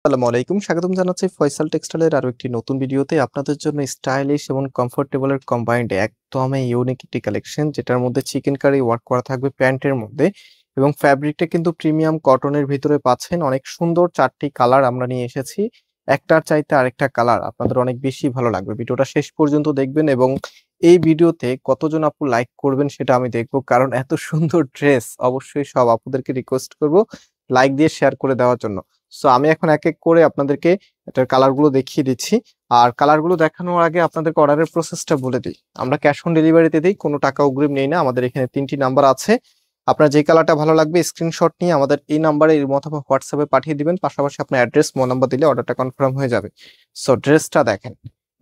আসসালামু আলাইকুম, স্বাগতম জানাচ্ছি ফয়সাল টেক্সটাইলের আরো একটি নতুন ভিডিওতে। আপনাদের জন্য স্টাইলিশ এবং কমফোর্টেবল এর কম্বাইন্ড একদম ইউনিক একটি কালেকশন, যেটার মধ্যে চিকেন কারি ওয়ার্ক করা থাকবে প্যান্টের মধ্যে এবং ফ্যাব্রিকটা কিন্তু প্রিমিয়াম কটনের ভিতরে পাচ্ছেন। অনেক সুন্দর 4টি কালার আমরা নিয়ে এসেছি, একটার চাইতে আরেকটা কালার আপনাদের অনেক বেশি ভালো লাগবে। ভিডিওটা শেষ পর্যন্ত দেখবেন এবং এই ভিডিওতে কতজন আপু লাইক করবেন সেটা আমি দেখবো, কারণ এত সুন্দর ড্রেস অবশ্যই সব আপুদেরকে রিকোয়েস্ট করব লাইক দিয়ে শেয়ার করে দেওয়ার জন্য। সো আমি এখন এক এক করে আপনাদেরকে এটার কালারগুলো দেখিয়ে দিচ্ছি। আর কালারগুলো দেখানোর আগে আপনাদেরকে অর্ডারের প্রসেসটা বলে দিই। আমরা ক্যাশ অন ডেলিভারিতে দিই, কোনো টাকা অগ্রিম নেই না। আমাদের এখানে 3টি নাম্বার আছে, আপনার যে কালারটা ভালো লাগবে স্ক্রিনশট নিয়ে আমাদের এই নাম্বারে অথবা হোয়াটসঅ্যাপে পাঠিয়ে দিবেন। পাশাপাশি আপনার অ্যাড্রেস মোবাইল নাম্বার দিলে অর্ডারটা কনফার্ম হয়ে যাবে। সো ড্রেসটা দেখেন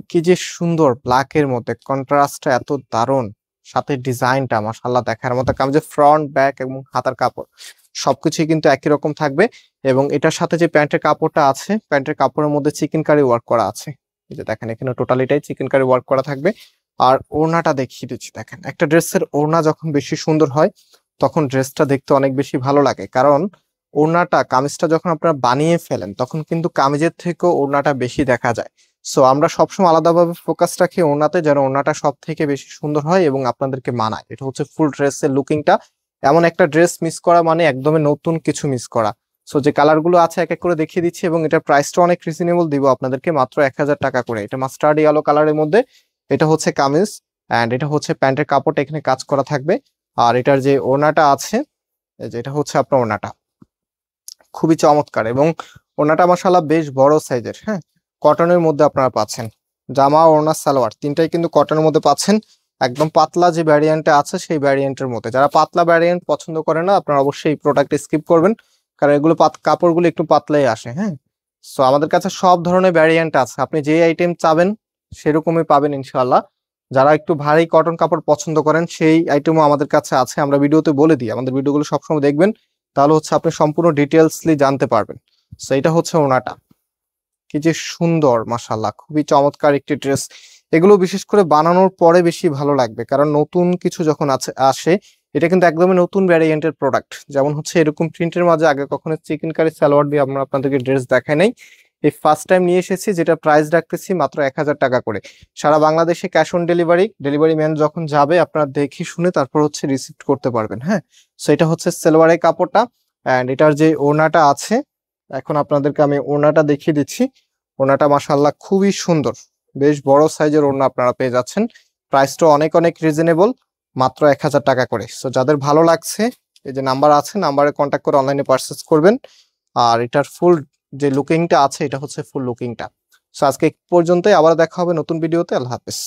কি যে সুন্দর, ব্ল্যাকের মধ্যে কন্ট্রাস্টটা এত দারুণ, সাথে ডিজাইনটা মাশাআল্লাহ দেখার মতো। কাম যে ফ্রন্ট ব্যাক এবং হাতার কাপড় সবকিছুই কিন্তু একই রকম থাকবে এবং এটার সাথে যে প্যান্টের কাপড়টা আছে, প্যান্টের কাপড়ের মধ্যে চিকেন কারি ওয়ার্ক করা আছে। এই যে দেখেন এখানে টোটালিটাই চিকেন কারি ওয়ার্ক করা থাকবে। আর ওড়নাটা দেখিয়ে দিচ্ছি, দেখেন একটা ড্রেসের ওড়না যখন বেশি সুন্দর হয় তখন ড্রেসটা দেখতে অনেক বেশি ভালো লাগে, কারণ ওড়নাটা কামিজটা যখন আপনারা বানিয়ে ফেলেন তখন কিন্তু কামিজের থেকেও ওড়নাটা বেশি দেখা যায়। সো আমরা সবসময় আলাদাভাবে ফোকাস রাখি ওড়নাতে, যেন ওড়নাটা সব থেকে বেশি সুন্দর হয় এবং আপনাদেরকে মানায়। এটা হচ্ছে ফুল ড্রেসের লুকিংটা। এমন একটা ড্রেস মিস করা মানে একদমই নতুন কিছু মিস করা। সো যে কালার গুলো আছে এক এক করে দেখিয়ে দিচ্ছি এবং এটার প্রাইসটা অনেক রিজনেবল দিব আপনাদেরকে, মাত্র 1000 টাকা করে। এটা মাস্টার্ড ইয়েলো কালারের মধ্যে, এটা হচ্ছে কামিজ এন্ড এটা হচ্ছে প্যান্টের কাপড়টা এখানে কাজ করা থাকবে। আর এটার যে ওড়নাটা আছে, এই যে এটা হচ্ছে আপনার ওড়নাটা, খুবই চমৎকার এবং ওড়নাটা মাশাআল্লাহ বেশ বড় সাইজের। হ্যাঁ, কটনের মধ্যে আপনারা পাচ্ছেন। জামা ওড়না সালোয়ার তিনটাই কিন্তু কটনের মধ্যে পাচ্ছেন। একদম পাতলা যে ভ্যারিয়েন্টটা আছে সেই ভ্যারিয়েন্টের মধ্যে। যারা পাতলা ভ্যারিয়েন্ট পছন্দ করে না আপনারা অবশ্যই এই প্রোডাক্ট স্কিপ করবেন, কারণ এগুলো কাপড়গুলো একটু পাতলাই আসে। হ্যাঁ, সো আমাদের কাছে সব ধরনের ভ্যারিয়েন্ট আছে, আপনি যে আইটেম চাবেন সেরকমই পাবেন ইনশাআল্লাহ। যারা একটু ভারী কটন কাপড় পছন্দ করেন সেই আইটেমও আমাদের কাছে আছে, আমরা ভিডিওতে বলে দিই। আমাদের ভিডিওগুলো সবসময় দেখবেন, তাহলে হচ্ছে আপনি সম্পূর্ণ ডিটেলসলি জানতে পারবেন। সো এটা হচ্ছে ওড়নাটা, কি যে সুন্দর মাশাআল্লাহ, খুবই চমৎকার একটি ড্রেস। এগুলো বিশেষ করে বানানোর পরে বেশি ভালো লাগবে, কারণ নতুন কিছু যখন আসে এটা কিন্তু একদমই নতুন ভ্যারিয়েন্টের প্রোডাক্ট। যেমন হচ্ছে এরকম প্রিন্টের মাঝে আগে কখনো চিকেন কারি সালোয়ার দিয়ে আমরা আপনাদেরকে ড্রেস দেখাই নাই, এই ফার্স্ট টাইম নিয়ে এসেছি, যেটা প্রাইস রাখতেছি মাত্র 1000 টাকা করে। সারা বাংলাদেশে cash on delivery, delivery man যখন যাবে আপনারা দেখে শুনে তারপর হচ্ছে রিসিভ করতে পারবেন। হ্যাঁ, সো এটা হচ্ছে সালোয়ারের কাপড়টা এন্ড এটার যে ওড়নাটা আছে, এখন আপনাদেরকে আমি ওড়নাটা দেখিয়ে দিচ্ছি। ওড়নাটা মাশাআল্লাহ খুবই সুন্দর, বেশ বড় সাইজের ওড়না আপনারা পেয়ে যাচ্ছেন। প্রাইসটা অনেক অনেক রিজনেবল, মাত্র 1000 টাকা করে। সো যাদের ভালো লাগছে এই যে নাম্বার আছে, নাম্বারে কন্ট্যাক্ট করে অনলাইনে পারচেজ করবেন। আর এটার ফুল যে লুকিংটা আছে এটা হচ্ছে ফুল লুকিংটা। সো আজকে এই পর্যন্তই, আবার দেখা হবে নতুন ভিডিওতে। আল্লাহ হাফেজ।